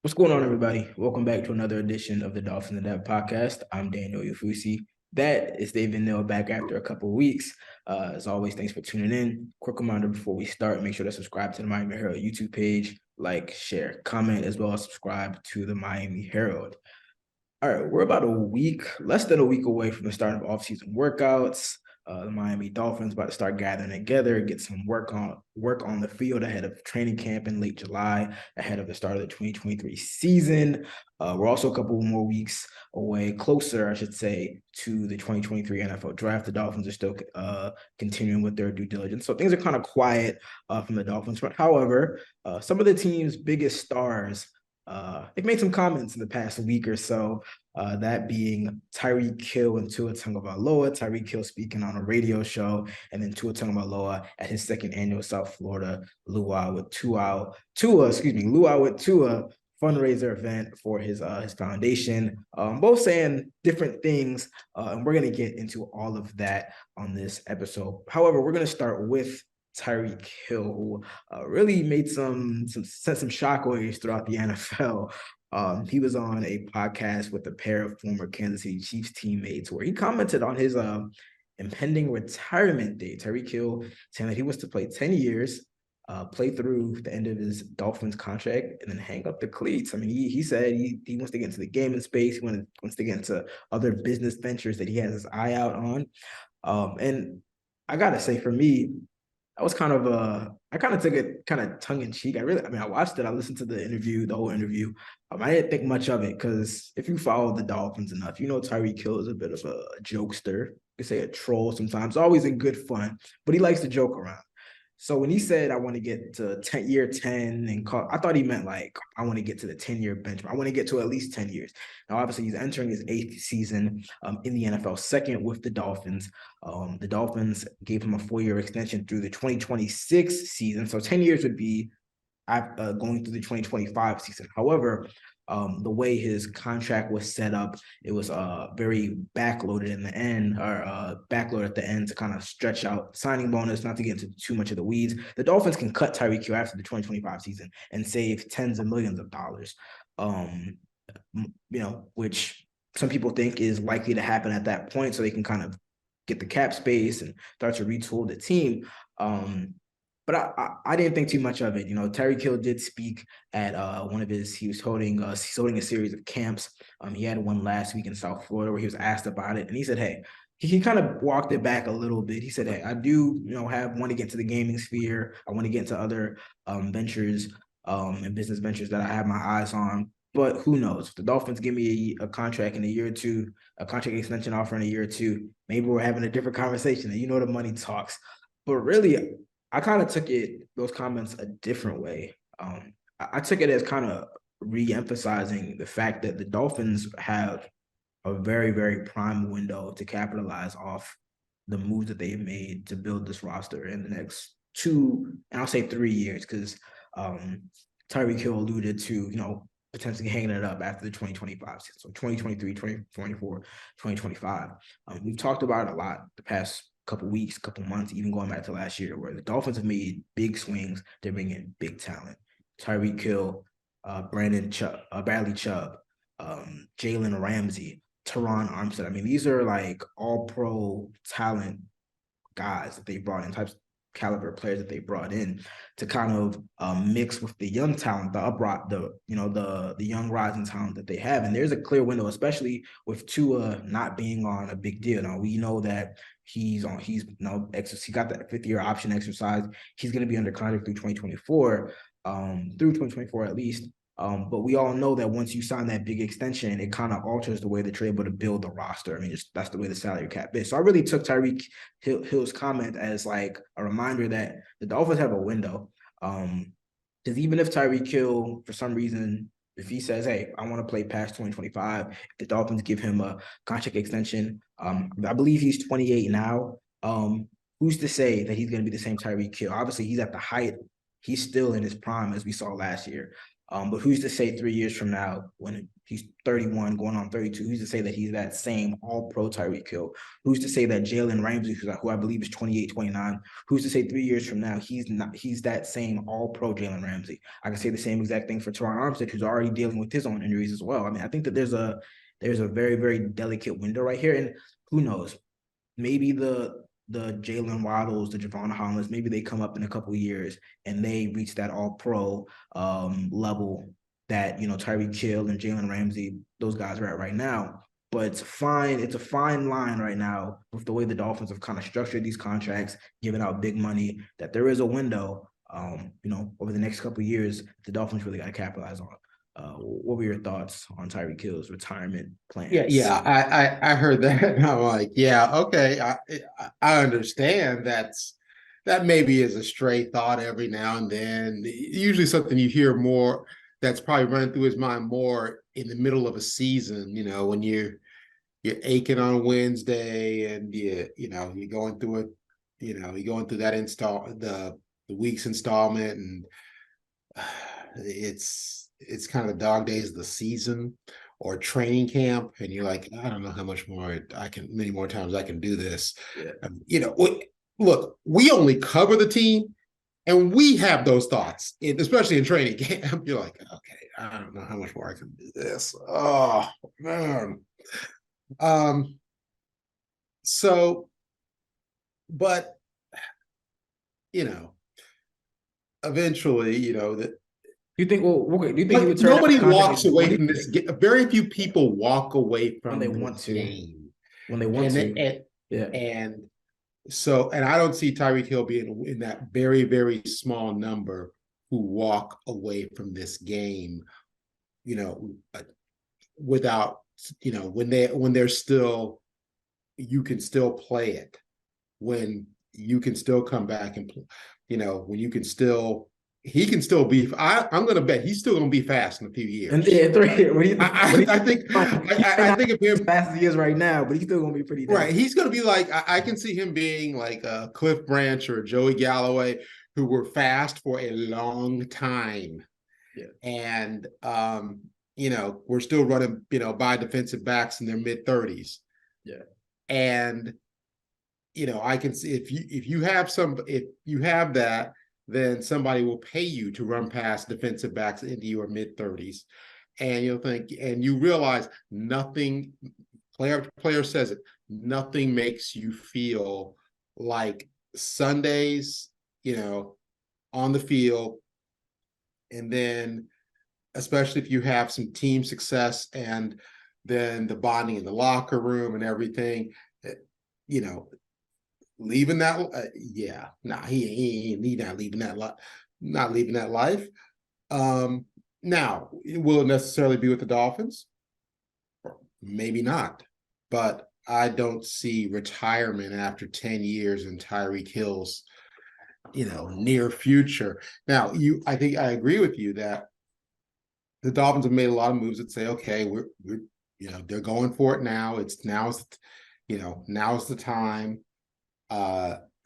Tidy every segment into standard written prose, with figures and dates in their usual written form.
What's going on, everybody? Welcome back to another edition of the Dolphins In Depth podcast. I'm Daniel Oyefusi. That is David Neal back after a couple of weeks. As always, thanks for tuning in. Quick reminder before we start, make sure to subscribe to the Miami Herald YouTube page, like, share, comment, as well as subscribe to the Miami Herald. All right, we're about less than a week away from the start of offseason workouts. The Miami Dolphins about to start gathering together, get some work on the field ahead of training camp in late July, ahead of the start of the 2023 season. We're also a couple more weeks away, closer, I should say, to the 2023 NFL draft. The Dolphins are still continuing with their due diligence, so things are kind of quiet from the Dolphins front. However, some of the team's biggest stars. They've made some comments in the past week or so, that being Tyreek Hill and Tua Tagovailoa. Tyreek Hill speaking on a radio show, and then Tua Tagovailoa at his second annual South Florida Luau with Tua fundraiser event for his foundation. Both saying different things, and we're gonna get into all of that on this episode. However, we're gonna start with Tyreek Hill, who really made sent some shockwaves throughout the NFL. He was on a podcast with a pair of former Kansas City Chiefs teammates where he commented on his impending retirement date. Tyreek Hill saying that he wants to play 10 years, play through the end of his Dolphins contract, and then hang up the cleats. I mean, he said he wants to get into the gaming space. He wants to get into other business ventures that he has his eye out on. And I gotta say, for me, I was I kind of took it kind of tongue in cheek. I watched it. I listened to the whole interview. I didn't think much of it because if you follow the Dolphins enough, you know Tyreek Hill is a bit of a jokester. You could say a troll sometimes, always in good fun, but he likes to joke around. So when he said I want to get to year 10 and I thought he meant like I want to get to the 10-year benchmark. I want to get to at least 10 years. Now, obviously, he's entering his 8th season in the NFL, second with the Dolphins. The Dolphins gave him a 4-year extension through the 2026 season. So 10 years would be going through the 2025 season. However, the way his contract was set up, it was very backloaded in the end, or backloaded at the end to kind of stretch out signing bonus. Not to get into too much of the weeds, the Dolphins can cut Tyreek Hill after the 2025 season and save tens of millions of dollars. Which some people think is likely to happen at that point, so they can kind of get the cap space and start to retool the team. But I didn't think too much of it. You know, Tyreek Hill did speak at he was holding a series of camps. He had one last week in South Florida where he was asked about it, and he said, hey, he kind of walked it back a little bit. He said, hey, I do, want to get into the gaming sphere. I want to get into other ventures and business ventures that I have my eyes on. But who knows? If the Dolphins give me a contract in a year or two, a contract extension offer in a year or two, maybe we're having a different conversation. And the money talks. But really, I kind of took those comments a different way. I took it as kind of re-emphasizing the fact that the Dolphins have a very, very prime window to capitalize off the moves that they've made to build this roster in the next 2, and I'll say 3 years, because Tyreek Hill alluded to, potentially hanging it up after the 2025 season. So 2023, 2024, 2025. We've talked about it a lot the past couple weeks, couple months, even going back to last year, where the Dolphins have made big swings. They're bringing big talent. Tyreek Hill, Bradley Chubb, Jalen Ramsey, Teron Armstead. I mean, these are like all-pro talent guys that they brought in, types of caliber players that they brought in to kind of mix with the young talent, the young rising talent that they have. And there's a clear window, especially with Tua not being on a big deal. Now, we know that he got that 5th-year option exercise. He's going to be under contract through 2024, at least. But we all know that once you sign that big extension, it kind of alters the way that you're able to build the roster. I mean, that's the way the salary cap is. So I really took Tyreek Hill's comment as like a reminder that the Dolphins have a window. Because even if Tyreek Hill, for some reason, if he says, hey, I want to play past 2025, if the Dolphins give him a contract extension, I believe he's 28 now. Who's to say that he's going to be the same Tyreek Hill? Obviously, he's at the height. He's still in his prime, as we saw last year. But who's to say 3 years from now, when he's 31, going on 32, who's to say that he's that same all-pro Tyreek Hill? Who's to say that Jalen Ramsey, who I believe is 28, 29, who's to say 3 years from now he's that same all-pro Jalen Ramsey? I can say the same exact thing for Teron Armstead, who's already dealing with his own injuries as well. I mean, I think that there's a very, very delicate window right here. And who knows? Maybe the Jalen Waddles, the Javon Hollands, maybe they come up in a couple of years and they reach that all-pro level that, Tyreek Hill and Jalen Ramsey, those guys are at right now. But it's a fine line right now with the way the Dolphins have kind of structured these contracts, giving out big money, that there is a window, over the next couple of years, the Dolphins really got to capitalize on. What were your thoughts on Tyreek Hill's retirement plans? I heard that, and I'm like, yeah, okay, I understand that maybe is a stray thought every now and then. Usually something you hear more that's probably running through his mind more in the middle of a season, when you're aching on Wednesday and you're going through it, you're going through that the week's installment, and it's kind of the dog days of the season or training camp, and you're like, I don't know how much more many more times I can do this. Yeah. Look, we only cover the team, and we have those thoughts, especially in training camp. You're like, okay, I don't know how much more I can do this. Oh man. So, but eventually, that. You think? Well, okay, do you think he would turn down Nobody the contract walks away from this. Very few people walk away when from they want this to? game, When they want to, yeah. And so, and I don't see Tyreek Hill being in that very, very small number who walk away from this game, without, when they're still, you can still play it, when you can still come back and, when you can still, he can still be. I'm going to bet he's still going to be fast in a few years. And yeah, 3 years. I think of him as fast as he is right now, but he's still going to be pretty. Right, he's going to be like, I can see him being like a Cliff Branch or Joey Galloway, who were fast for a long time. Yeah. And we're still running, by defensive backs in their mid-30s. Yeah. And I can see if you have that, then somebody will pay you to run past defensive backs into your mid-30s. And you'll think, and you realize nothing, player says it, nothing makes you feel like Sundays, on the field. And then, especially if you have some team success, and then the bonding in the locker room and everything, leaving that, he not leaving that life. Now, will it necessarily be with the Dolphins? Maybe not, but I don't see retirement after 10 years in Tyreek Hill's, near future. Now, I think I agree with you that the Dolphins have made a lot of moves that say, okay, we're they're going for it now. Now's the time.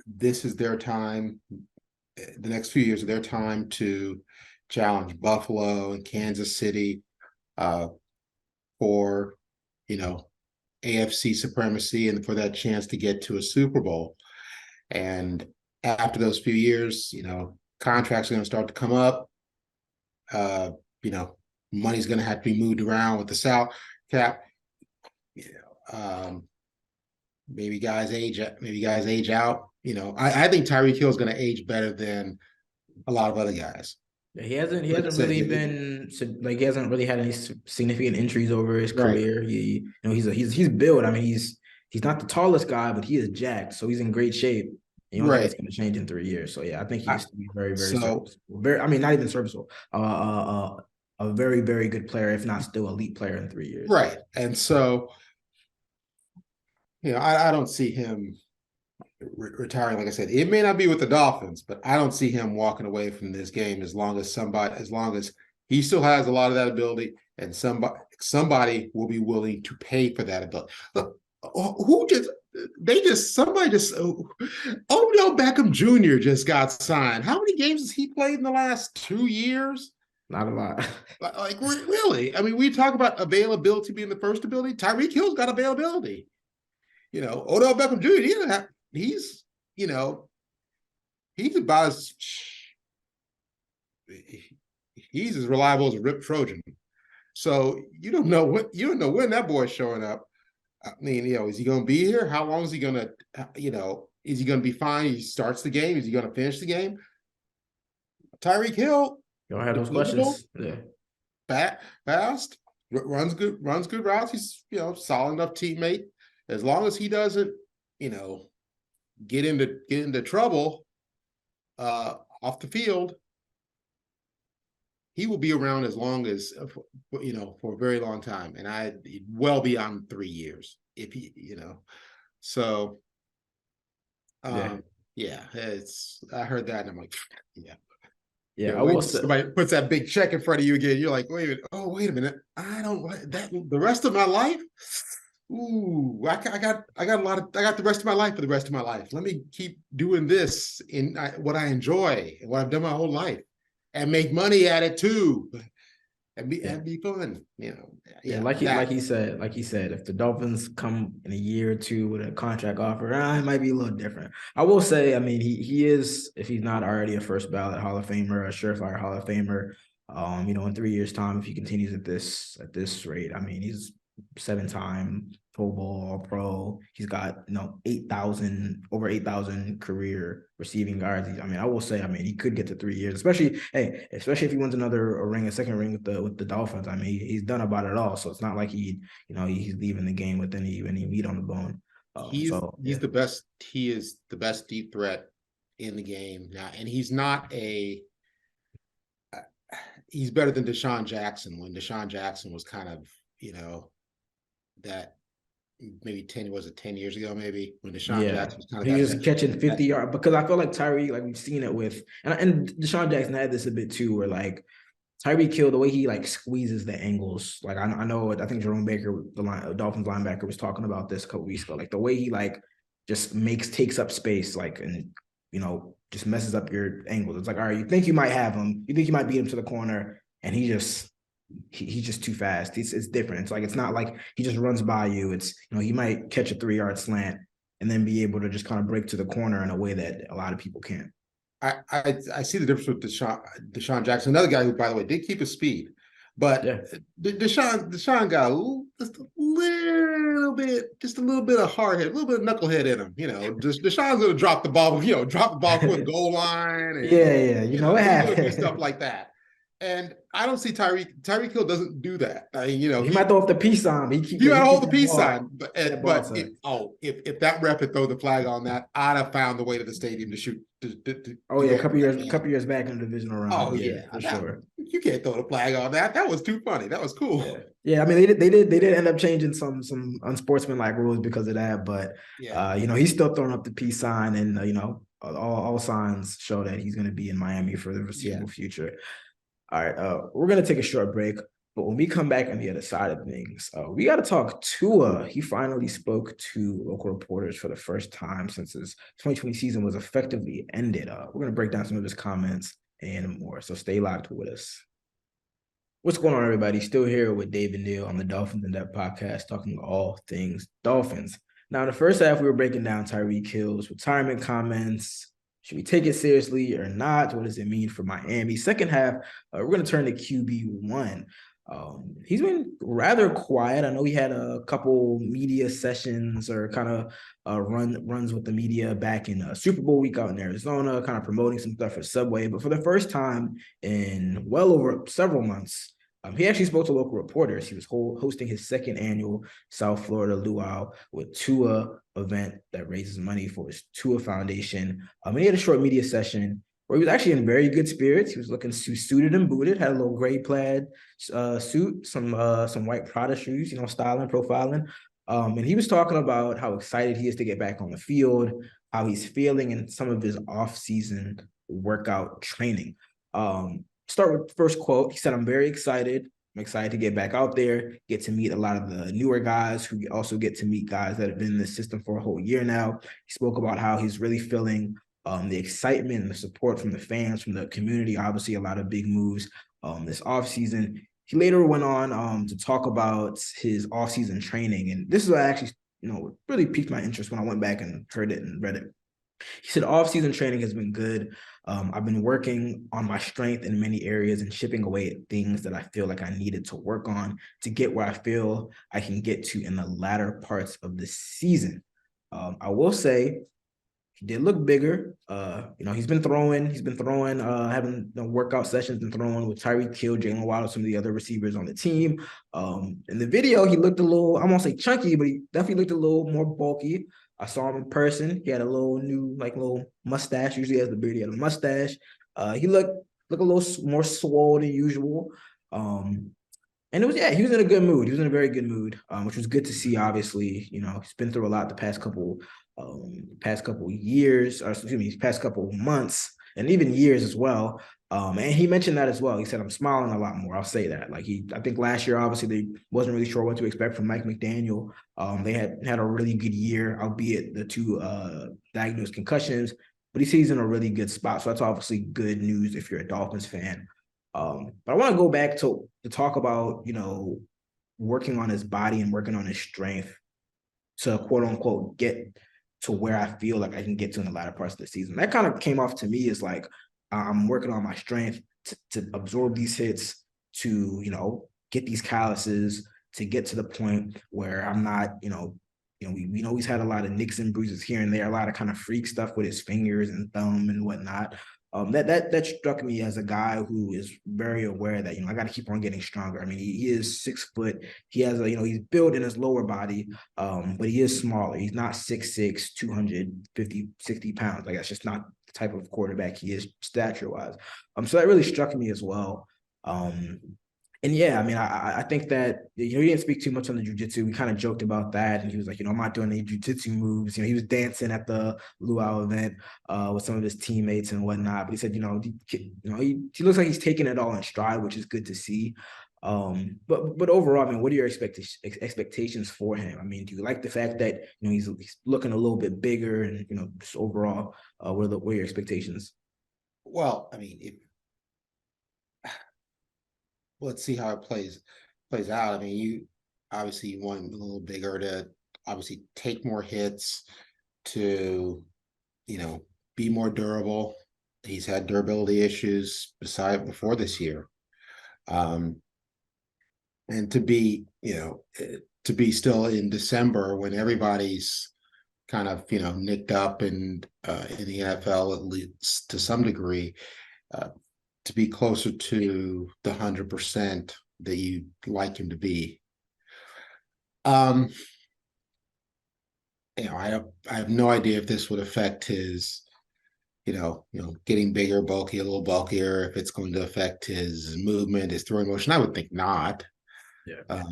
This is their time. The next few years are their time to challenge Buffalo and Kansas City for, AFC supremacy and for that chance to get to a Super Bowl. And after those few years, contracts are going to start to come up. Money's going to have to be moved around with the salary cap. Maybe guys age out. I think Tyreek Hill is going to age better than a lot of other guys. He hasn't really been like, he hasn't really had any significant injuries over his career. Right. He's built. I mean, he's not the tallest guy, but he is jacked, so he's in great shape. You don't think it's going to change in 3 years. So yeah, I think he's very, very serviceable. Not even serviceable. A very, very good player, if not still elite player in 3 years. Right. And so, I don't see him retiring. Like I said, it may not be with the Dolphins, but I don't see him walking away from this game as long as he still has a lot of that ability, and somebody will be willing to pay for that ability. Look, Odell Beckham Jr. just got signed. How many games has he played in the last 2 years? Not a lot. Like really? I mean, we talk about availability being the first ability. Tyreek Hill's got availability. Odell Beckham Jr. He's he's about as he's as reliable as a ripped Trojan. So you don't know when that boy's showing up. I mean, is he going to be here? How long is he going to, is he going to be fine? He starts the game. Is he going to finish the game? Tyreek Hill, You don't have those dependable, questions. Yeah. fast, runs good routes. He's, solid enough teammate. As long as he doesn't, get into trouble off the field, he will be around as long as, for a very long time. And well beyond 3 years, if he, so, yeah, I heard that and I'm like, yeah. Yeah, I will say, somebody puts that big check in front of you again. You're like, wait a minute. I don't want that the rest of my life. Ooh, I got the rest of my life for the rest of my life. Let me keep doing this in what I enjoy and what I've done my whole life, and make money at it too, and be fun. Like he said, if the Dolphins come in a year or two with a contract offer, it might be a little different. I will say, I mean, he is, if he's not already a first ballot Hall of Famer, a surefire Hall of Famer, in 3 years' time, if he continues at this rate, I mean, he's 7-time Pro Bowl, All-Pro. He's got over 8,000 career receiving yards. I mean, I will say, I mean, he could get to 3 years, especially if he wins a second ring with the Dolphins. I mean, he's done about it all, so it's not like he's leaving the game with any meat on the bone. He's the best. He is the best deep threat in the game now, and he's not he's better than Deshaun Jackson when Deshaun Jackson was kind of, that maybe 10 years ago, maybe when Deshaun Jackson was kind of he was catching 50 yards, because I feel like Tyreek, like we've seen it with, and Deshaun Jackson had this a bit too, where like Tyreek Hill, the way he like squeezes the angles, like I think Jerome Baker, the Dolphins linebacker, was talking about this a couple weeks ago, like the way he like just takes up space, like, and just messes up your angles. It's like, all right, you think you might have him, you think you might beat him to the corner, and he's just too fast. It's different. It's like, it's not like he just runs by you. It's, he might catch a 3-yard slant and then be able to just kind of break to the corner in a way that a lot of people can't. I see the difference with Deshaun Jackson, another guy who, by the way, did keep his speed, but Deshaun got just a little bit of hard head, a little bit of knucklehead in him. Deshaun's gonna drop the ball before the goal line. And, it happens. Do stuff like that. And I don't see Tyreek Hill doesn't do that. He might throw off the peace sign. He might hold the peace sign. But if that ref had thrown the flag on that, I'd have found the way to the stadium to shoot. A couple years back in the divisional round. Oh yeah, for sure. You can't throw the flag on that. That was too funny. That was cool. Yeah. I mean, they did end up changing some unsportsmanlike rules because of that. But he's still throwing up the peace sign, and all signs show that he's going to be in Miami for the foreseeable future. All right, we're going to take a short break, but when we come back on the other side of things, we got to talk Tua. He finally spoke to local reporters for the first time since his 2020 season was effectively ended. We're going to break down some of his comments and more, so stay locked with us. What's going on, everybody? Still here with David Neal on the Dolphins In Depth podcast, talking all things Dolphins. Now, in the first half, we were breaking down Tyreek Hill's retirement comments. Should we take it seriously or not? What does it mean for Miami? Second half, we're going to turn to QB1. He's been rather quiet. I know he had a couple media sessions or kind of runs with the media back in Super Bowl week out in Arizona, kind of promoting some stuff for Subway. But for the first time in well over several months, he actually spoke to local reporters. He was hosting his second annual South Florida Luau with Tua event that raises money for his Tua Foundation. And he had a short media session where he was actually in very good spirits. He was looking suited and booted, had a little gray plaid suit, some white Prada shoes, styling, profiling. And he was talking about how excited he is to get back on the field, how he's feeling in some of his off-season workout training. Start with the first quote. He said, "I'm very excited. I'm excited to get back out there, get to meet a lot of the newer guys who also get to meet guys that have been in the system for a whole year now." He spoke about how he's really feeling the excitement and the support from the fans, from the community. Obviously, a lot of big moves this offseason. He later went on to talk about his offseason training. And this is what I actually, really piqued my interest when I went back and heard it and read it. He said off-season training has been good. I've been working on my strength in many areas and chipping away at things that I feel like I needed to work on to get where I feel I can get to in the latter parts of the season. I will say he did look bigger. He's been throwing, having workout sessions and throwing with Tyreek Hill, Jalen Waddle, some of the other receivers on the team. In the video, he looked a little, I won't say chunky, but he definitely looked a little more bulky. I saw him in person. He had a little mustache. Usually has the beard. He had a mustache. He looked a little more swole than usual. And he was in a good mood. He was in a very good mood, which was good to see. Obviously, he's been through a lot the past couple years, or excuse me, past couple months, and even years as well. And he mentioned that as well. He said, "I'm smiling a lot more." I'll say that. I think last year, obviously, they wasn't really sure what to expect from Mike McDaniel. They had a really good year, albeit the two diagnosed concussions. But he says he's in a really good spot. So that's obviously good news if you're a Dolphins fan. But I want to go back to talk about, working on his body and working on his strength to quote unquote get to where I feel like I can get to in the latter parts of the season. That kind of came off to me as like I'm working on my strength to absorb these hits, to, get these calluses, to get to the point where I'm not, we know he's had a lot of nicks and bruises here and there, a lot of kind of freak stuff with his fingers and thumb and whatnot. That struck me as a guy who is very aware that I got to keep on getting stronger. I mean, he is 6 foot. He has he's built in his lower body, but he is smaller. He's not 6'6", 250, 60 pounds. Like that's just not the type of quarterback he is stature wise. So that really struck me as well. And yeah, I mean, I think that he didn't speak too much on the jiu-jitsu. We kind of joked about that, and he was like, I'm not doing any jiu-jitsu moves. He was dancing at the Luau event with some of his teammates and whatnot. But he said, he looks like he's taking it all in stride, which is good to see. But overall, I mean, what are your expectations for him? I mean, do you like the fact that he's looking a little bit bigger, and just overall, what are your expectations? Well, I mean, let's see how it plays out. I mean, you obviously want a little bigger to obviously take more hits, to be more durable. He's had durability issues before this year. And to be still in December when everybody's kind of nicked up and in the NFL, at least to some degree, to be closer to the 100% that you'd like him to be. I have no idea if this would affect his, getting bigger, bulky, a little bulkier, if it's going to affect his movement, his throwing motion. I would think not. Yeah.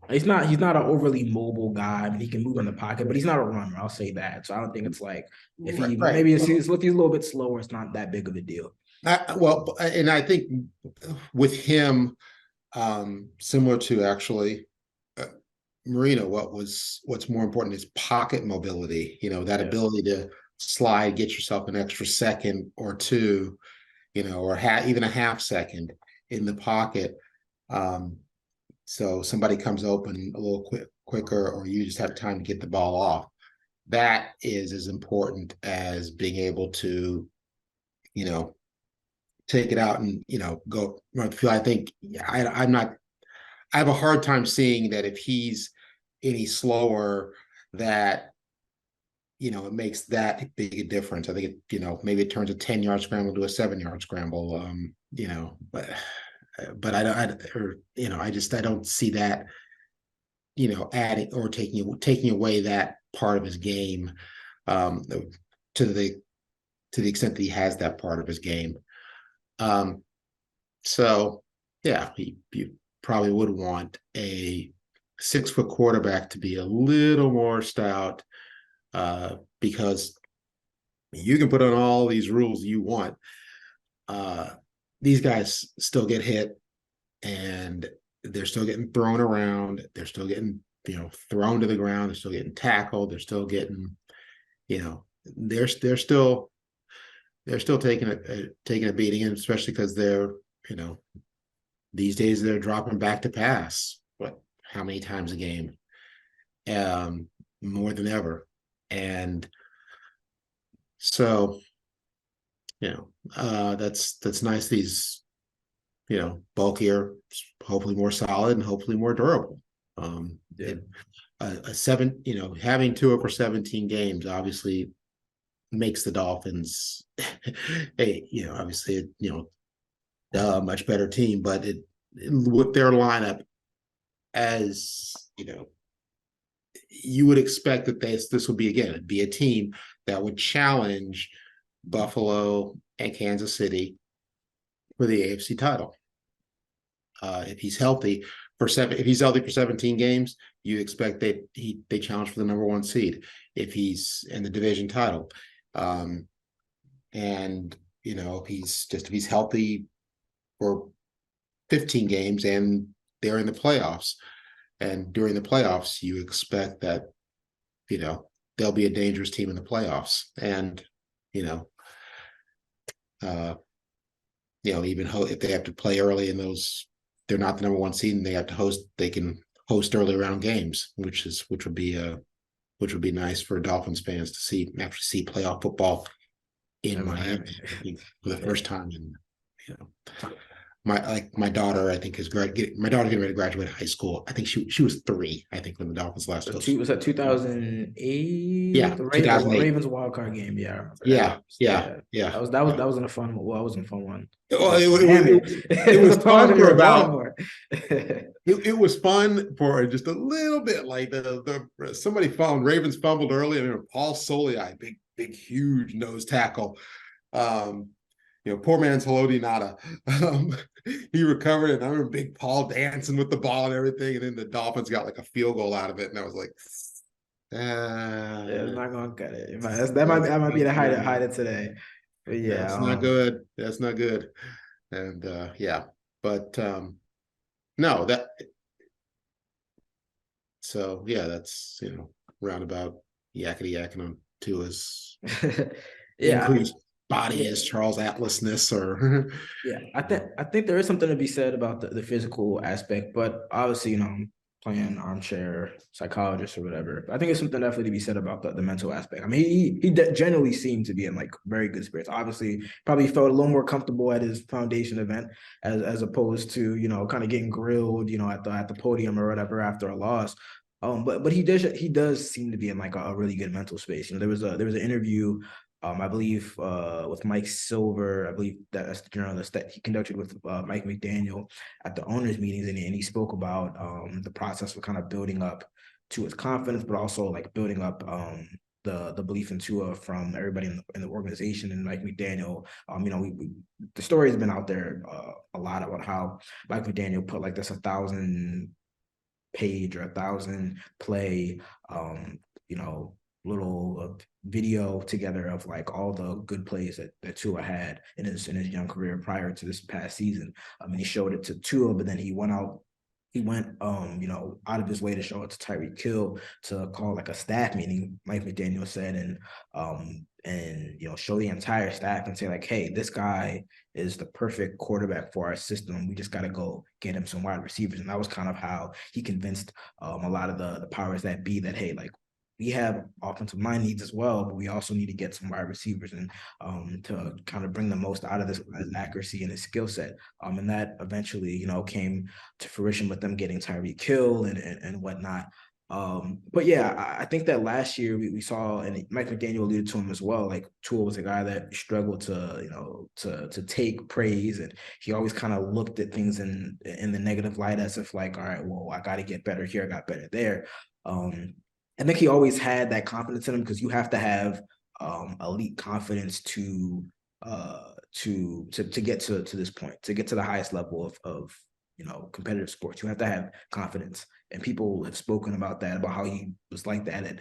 He's not an overly mobile guy. I mean, he can move in the pocket, but he's not a runner. I'll say that. So I don't think it's like if he right. maybe if he's a little bit slower, it's not that big of a deal. And I think with him, similar to actually Marino, what's more important is pocket mobility. That ability to slide, get yourself an extra second or two, or even a half second in the pocket. So somebody comes open a little quicker, or you just have time to get the ball off. That is as important as being able to, take it out and go run the field. I think I have a hard time seeing that if he's any slower, that it makes that big a difference. I think maybe it turns a 10-yard scramble to a 7-yard scramble. But I don't see that adding or taking away that part of his game, to the extent that he has that part of his game. So yeah, you probably would want a 6-foot quarterback to be a little more stout, because you can put on all these rules you want. These guys still get hit, and they're still getting thrown around. They're still getting, thrown to the ground. They're still getting tackled. They're still getting, they're still taking a beating, and especially because they're, These days they're dropping back to pass. What? How many times a game? Um, More than ever. And so, that's nice. These, bulkier, hopefully more solid, and hopefully more durable. Yeah. A seven, having Tua for 17 games obviously makes the Dolphins obviously, a much better team, but with their lineup, as you would expect that this would be, again, it'd be a team that would challenge Buffalo and Kansas City for the AFC title. If he's healthy if he's healthy for 17 games, you expect that they challenge for the number one seed if he's in the division title. And if he's healthy for 15 games and they're in the playoffs, and during the playoffs, you expect that, they'll be a dangerous team in the playoffs. And, even if they have to play early in those, they're not the number one seed and they can host early round games, which would be nice for Dolphins fans to actually see playoff football in Miami for the first time. And, my daughter, I think, my daughter's getting ready to graduate high school. I think she was 3, I think, when the Dolphins last hosted. Was that 2008? Yeah, The 2008. Ravens wild card game. Yeah, I remember Yeah, that. yeah. That wasn't a fun. Well, that wasn't a fun one. Well, Miami. it was fun for about. Baltimore. It was fun for just a little bit. Like somebody Ravens fumbled early. I mean, Paul Soliai, big, huge nose tackle. Poor man's Haloti Nada. He recovered it. And I remember Big Paul dancing with the ball and everything. And then the Dolphins got like a field goal out of it. And I was like, it's not gonna cut it. That might be the height of today. But yeah, that's not good. That's not good. And but no, that's roundabout yakety yakking on Tua's increased body as Charles Atlasness, or I think there is something to be said about the physical aspect, but obviously, I'm playing armchair psychologist or whatever. I think it's something definitely to be said about the mental aspect. I mean, he generally seemed to be in like very good spirits. Obviously, probably felt a little more comfortable at his foundation event as opposed to kind of getting grilled at the podium or whatever after a loss. But he does seem to be in like a really good mental space. There was an interview, I believe, with Mike Silver. I believe that's the journalist that he conducted with Mike McDaniel at the owners' meetings, and he spoke about the process of kind of building up to his confidence, but also like building up the belief in Tua from everybody in the organization. And Mike McDaniel, the story has been out there a lot about how Mike McDaniel put like this 1,000-page or 1,000-play little video together of like all the good plays that Tua had in his young career prior to this past season. I mean, he showed it to Tua, but then he went out of his way to show it to Tyreek Hill, to call like a staff meeting, Mike McDaniel said, and show the entire staff and say like, hey, this guy is the perfect quarterback for our system. We just got to go get him some wide receivers. And that was kind of how he convinced a lot of the powers that be that, hey, like, we have offensive line needs as well, but we also need to get some wide receivers and to kind of bring the most out of this accuracy and his skill set. And that eventually, came to fruition with them getting Tyreek Hill and whatnot. But yeah, I think that last year we saw, and Mike McDaniel alluded to him as well, like Tua was a guy that struggled to take praise, and he always kind of looked at things in the negative light as if like, all right, well, I got to get better here, I got better there. I think he always had that confidence in him, because you have to have elite confidence to get to this point, to get to the highest level of competitive sports. You have to have confidence, and people have spoken about that, about how he was like that at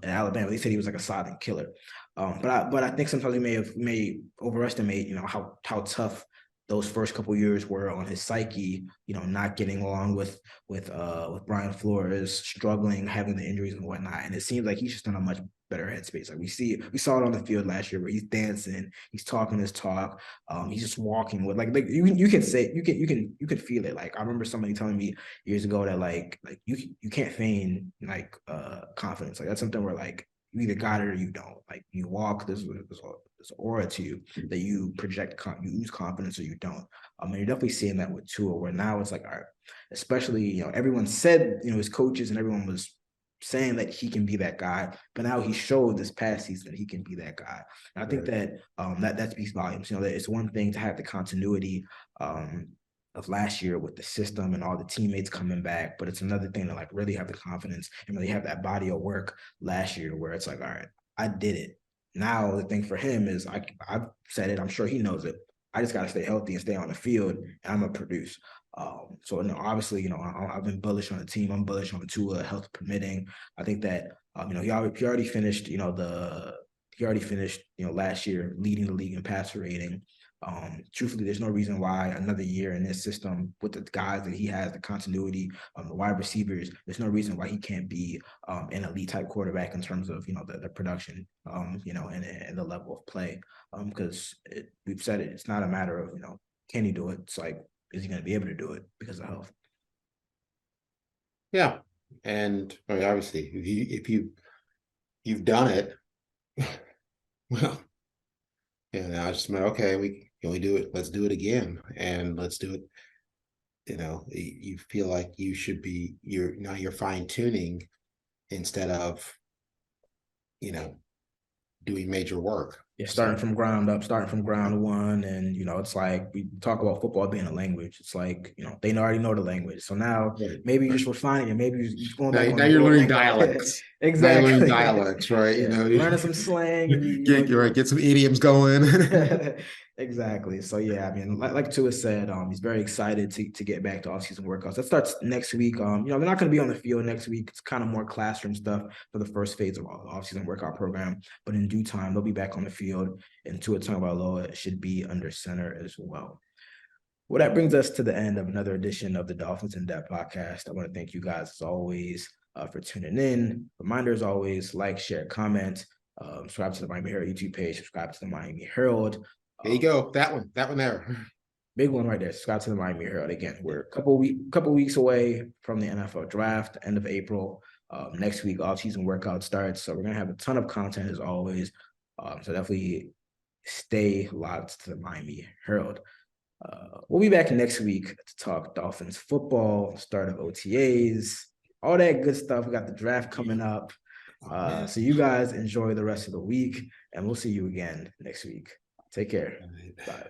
Alabama. They said he was like a silent killer. But I think sometimes we may overestimate how tough those first couple years were on his psyche, not getting along with Brian Flores, struggling, having the injuries and whatnot. And it seems like he's just in a much better headspace. Like we saw it on the field last year where he's dancing, he's talking his talk, he's just walking with like you can say you can feel it. Like I remember somebody telling me years ago that like you can't feign like confidence. Like that's something where like you either got it or you don't. Like you walk, there's aura to you that you project, you use confidence or you don't. And you're definitely seeing that with Tua, where now it's like, all right, especially, everyone said, his coaches and everyone was saying that he can be that guy, but now he showed this past season that he can be that guy. And I think that that speaks volumes. That it's one thing to have the continuity of last year with the system and all the teammates coming back, but it's another thing to like really have the confidence and really have that body of work last year where it's like, all right, I did it. Now the thing for him is I've said it, I'm sure he knows it. I just got to stay healthy and stay on the field, and I'm gonna produce. So obviously, I've been bullish on the team. I'm bullish on Tua, health permitting. I think that he already finished, last year leading the league in passer rating. Truthfully, there's no reason why another year in this system with the guys that he has, the continuity, the wide receivers, there's no reason why he can't be an elite type quarterback in terms of the production, and the level of play. Because we've said it, it's not a matter of can he do it? It's like, is he going to be able to do it because of health? Yeah, and I mean, obviously, if you've done it, well, yeah. Now I just meant okay, we can we do it. Let's do it again, and let's do it. You feel like you should be. You're fine tuning instead of doing major work. Yeah, starting from ground up, starting from ground one. And, it's like we talk about football being a language. It's like, they already know the language. So now maybe you're just refining it. Maybe you're going back on now the you're old learning language. dialects. Now you're learning Exactly. dialects, right? Yeah. Learning some slang and get some idioms going. Exactly. So yeah, I mean, like Tua said, he's very excited to get back to offseason workouts. That starts next week. They're not going to be on the field next week. It's kind of more classroom stuff for the first phase of our offseason workout program. But in due time, they'll be back on the field, and Tua Tagovailoa should be under center as well. Well, that brings us to the end of another edition of the Dolphins In Depth podcast. I want to thank you guys as always for tuning in. Reminder as always, like, share, comment, subscribe to the Miami Herald YouTube page, subscribe to the Miami Herald. There you go. That one there. Big one right there. Subscribe to the Miami Herald. Again, we're a couple weeks away from the NFL draft, end of April. Next week, off-season workout starts. So we're going to have a ton of content as always. So definitely stay locked to the Miami Herald. We'll be back next week to talk Dolphins football, start of OTAs, all that good stuff. We got the draft coming up. So you guys enjoy the rest of the week, and we'll see you again next week. Take care. Bye.